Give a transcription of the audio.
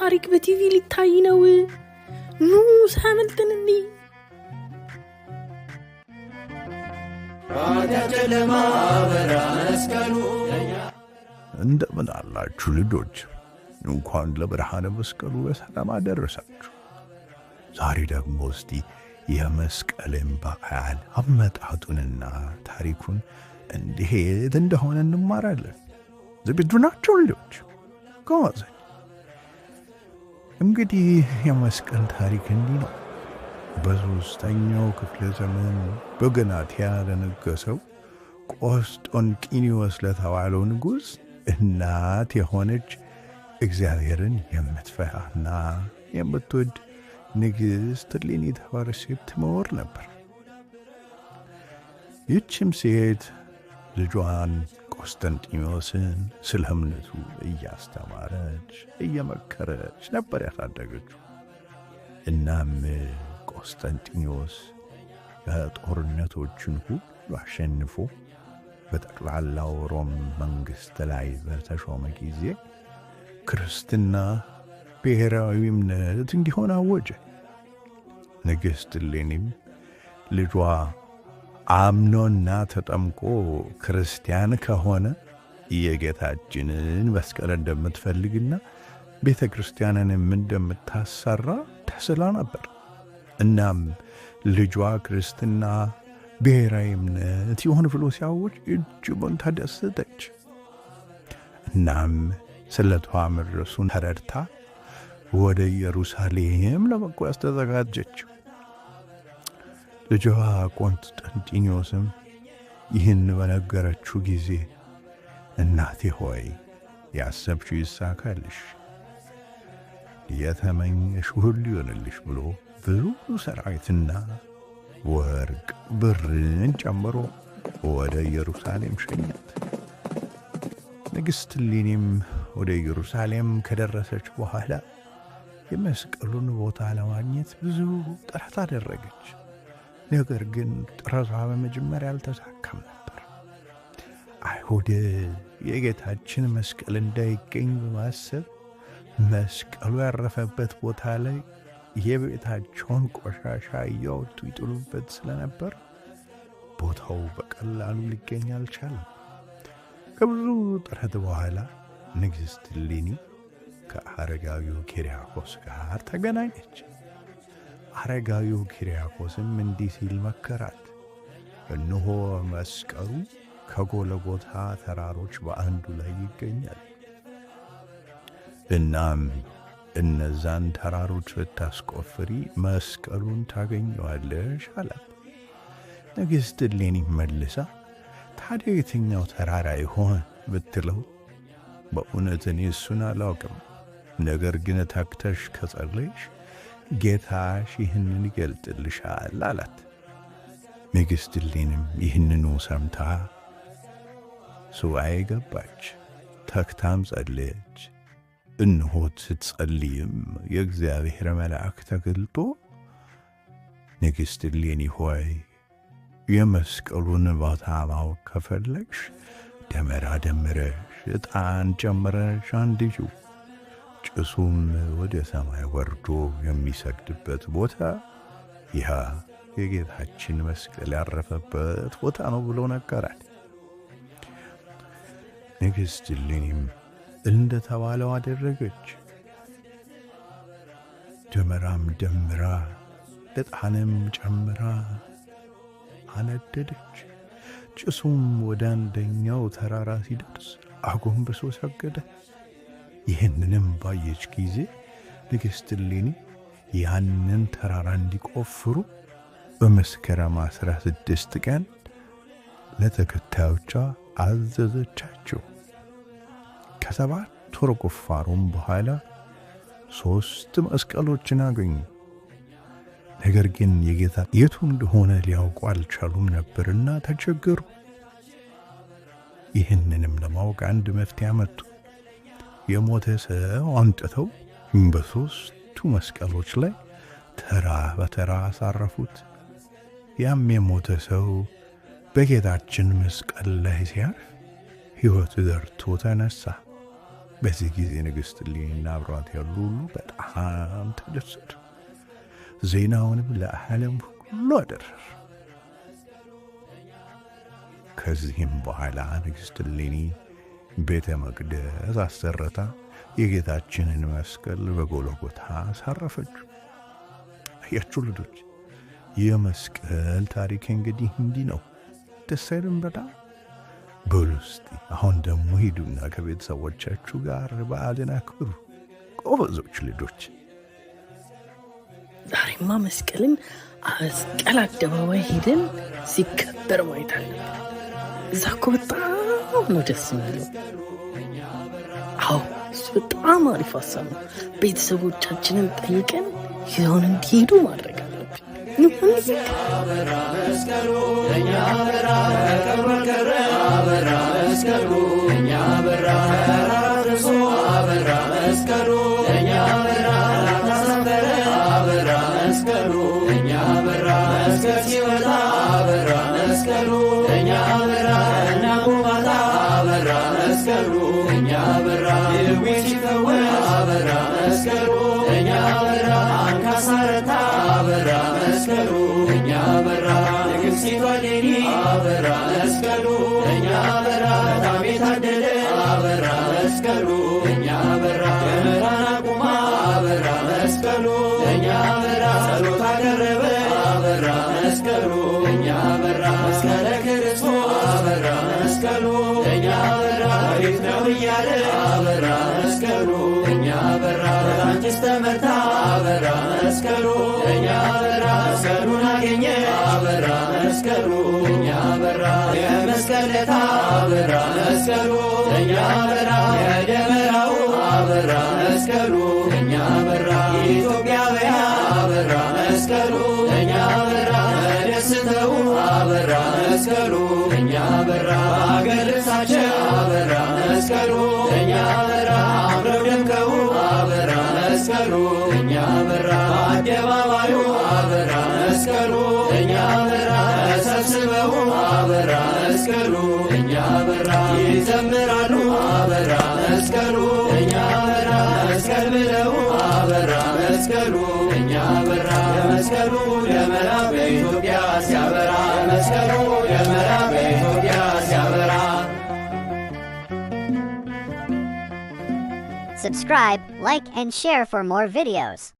ታሪክ በቲቪ ሊታይ ነው። ኑ ሳምንትንኒ ባታጨለማ በራስከሉ እንደምን አላችሁ ልጆች? እንኳን ለብርሃነ መስቀሉ በሰላም አደረሳችሁ። ዛሬ ደግሞ እስቲ የመስቀልን በዓል አመጣጡንና ታሪኩን እንዴት እንደሆነ እንማራለን። ዝግጁ ናችሁ ልጆች? ጎበዝ። እንግዲህ የመስቀል ታሪክ እንዲህ ነው። በሦስተኛው ክፍለ ዘመን በገላትያ ለነገሰው ቆስጠንጢኖስ ለተባለው ንጉሥ እናት የሆነች እግዚአብሔርን የምትፈራና የምትወድ ንግሥት እሌኒ የተባለች ሴት ትኖር ነበር። ይህችም ሴት ልጇን ቆስጠንጢኖስን ስለ እምነቱ እያስተማረች እየመከረች ነበር ያሳደገችው። እናም ቆስጠንጢኖስ ጦርነቶችን ሁሉ አሸንፎ በጠቅላላው ሮም መንግሥት ላይ በተሾመ ጊዜ ክርስትና ብሔራዊ እምነት እንዲሆን አወጀ። ንግሥት እሌኒም ልጇ አምኖና ተጠምቆ ክርስቲያን ከሆነ የጌታችንን መስቀል እንደምትፈልግና ቤተ ክርስቲያንንም እንደምታሰራ ተስላ ነበር። እናም ልጇ ክርስትና ብሔራዊ እምነት ይሆን ብሎ ሲያወጅ እጅጉን ተደሰተች። እናም ስለቷ መድረሱን ተረድታ ወደ ኢየሩሳሌም ለመጓዝ ተዘጋጀች። ልጇ ቆስጠንጢኖስም ይህን በነገረችው ጊዜ እናቴ ሆይ ያሰብሽው ይሳካልሽ፣ የተመኘሽ ሁሉ ይሆንልሽ ብሎ ብዙ ሰራዊትና ወርቅ ብርን ጨምሮ ወደ ኢየሩሳሌም ሸኛት። ንግሥት እሌኒም ወደ ኢየሩሳሌም ከደረሰች በኋላ የመስቀሉን ቦታ ለማግኘት ብዙ ጥረት አደረገች። ነገር ግን ጥረቷ በመጀመሪያ አልተሳካም ነበር። አይሁድ የጌታችን መስቀል እንዳይገኝ በማሰብ መስቀሉ ያረፈበት ቦታ ላይ የቤታቸውን ቆሻሻ እያወጡ ይጥሉበት ስለነበር ቦታው በቀላሉ ሊገኝ አልቻለም። ከብዙ ጥረት በኋላ ንግሥት እሌኒ ከአረጋዊው ኪርያቆስ ጋር ተገናኘች። አረጋዊው ኪርያቆስም እንዲህ ሲል መከራት። እነሆ መስቀሉ ከጎለጎታ ተራሮች በአንዱ ላይ ይገኛል። እናም እነዛን ተራሮች ብታስቆፍሪ መስቀሉን ታገኘዋለሽ አላት። ንግሥት እሌኒ መልሳ ታዲያ የትኛው ተራራ ይሆን ብትለው፣ በእውነት እኔ እሱን አላውቅም፣ ነገር ግን ተግተሽ ከጸለይሽ ጌታሽ ይህንን ይገልጥልሻል አላት። ንግሥት እሌኒም ይህንኑ ሰምታ ሱባኤ ገባች፣ ተግታም ጸለየች። እነሆ ስትጸልይም የእግዚአብሔር መልአክ ተገልጦ ንግሥት እሌኒ ሆይ የመስቀሉን ቦታ ማወቅ ከፈለግሽ ደመራ ደምረሽ ዕጣን ጨምረሽ አንድጂው፣ ጭሱም ወደ ሰማይ ወርዶ የሚሰግድበት ቦታ ይህ የጌታችን መስቀል ያረፈበት ቦታ ነው ብሎ ነገራት። ንግሥት እሌኒም እንደ ተባለው አደረገች። ደመራም ደምራ ዕጣንም ጨምራ አነደደች። ጭሱም ወደ አንደኛው ተራራ ሲደርስ አጎንብሶ ሰገደ። ይህንንም ባየች ጊዜ ንግሥት እሌኒ ያንን ተራራ እንዲቆፍሩ በመስከረም 16 ቀን ለተከታዮቿ አዘዘቻቸው። ከ7 ወር ቁፋሮም በኋላ 3 መስቀሎችን አገኙ። ነገር ግን የጌታ የቱ እንደሆነ ሊያውቁ አልቻሉም ነበርና ተቸገሩ። ይህንንም ለማወቅ አንድ መፍትሄ አመጡ። የሞተ ሰው አምጥተው በ3ቱ መስቀሎች ላይ ተራ በተራ አሳረፉት። ያም የሞተ ሰው በጌታችን መስቀል ላይ ሲያርፍ ሕይወት ዘርቶ ተነሳ። በዚህ ጊዜ ንግሥት እሌኒና አብሯት ያሉ ሁሉ በጣም ተደሰቱ። ዜናውንም ለዓለም ሁሉ አደረሱ። ከዚህም በኋላ ንግሥት እሌኒ ቤተ መቅደስ አሰርታ የጌታችንን መስቀል በጎልጎታ አሳረፈች። አያችሁ ልጆች፣ የመስቀል ታሪክ እንግዲህ እንዲህ ነው። ደስ አይልም? በጣም በሉ እስቲ አሁን ደግሞ ሂዱና ከቤተሰቦቻችሁ ጋር በዓልን አክብሩ። ጎበዞች ልጆች። ዛሬማ መስቀልን መስቀል አደባባይ ሄደን ሲከበር ማየት አለብን። እዛ እኮ በጣም ነው ደስ የሚለው። አዎ እሱ በጣም አሪፍ ሀሳብ ነው። ቤተሰቦቻችንን ጠይቀን ይዘውን እንዲሄዱ ማድረግ አለብን። አበራ መስቀሉ እኛ በራ ከመከረ አበራ መስቀሉ እኛ በራ ራርሶ አበራ መስቀሉ እኛ በራ ታሰበረ አበራ መስቀሉ እኛ በራ መስቀል ሲወጣ አበራ መስቀሉ እኛ በራ እናቁማታ አበራ መስቀሉ እኛ በራ ድዊ ሲፈወስ አበራ መስቀሉ እኛ በራ አንካሳረታ አበራ መስቀሉ እኛ በራ ንግሥቲቷ እሌኒ አበራ መስቀሉ እኛ በራ በጣም የታደለ አበራ መስቀሉ እኛ በራ ገመራን አቁማ አበራ መስቀሉ እኛ በራ ጸሎት አቀረበ አበራ መስቀሉ እኛ በራ መስቀለ ክርስቶስ አበራ መስቀሉ እኛ በራ ቤት ነው እያለ አበራ መስቀሉ እኛ በራ በታንቺስ ተመታ አበራ መስቀሉ እኛ በራ መስቀሉን አገኘ አበራ መስቀሉ እኛ በራ የመስቀል ዕለት አበራ መስቀሉ እኛ በራ የደመራው አበራ መስቀሉ እኛ በራ ኢትዮጵያውያን አበራ መስቀሉ እኛ በራ ደስተው አበራ መስቀሉ እኛ በራ አገር ልብሳቸው አበራ መስቀሉ እኛ በራ አምረው ደምቀው አበራ መስቀሉ እኛ በራ አደባባዩ አበራ መስቀሉ እኛ በራ ተሰብስበው አበራ መስቀሉ እኛ በራ ይዘምራሉ አበራ መስቀሉ እኛ በራ መስቀል ብለው አበራ መስቀሉ እኛ በራ የመስቀሉ ደመራ በኢትዮጵያ ሲያበራ መስቀሉ ደመራ በኢትዮጵያ ሲያበራ። Subscribe, like and share for more videos.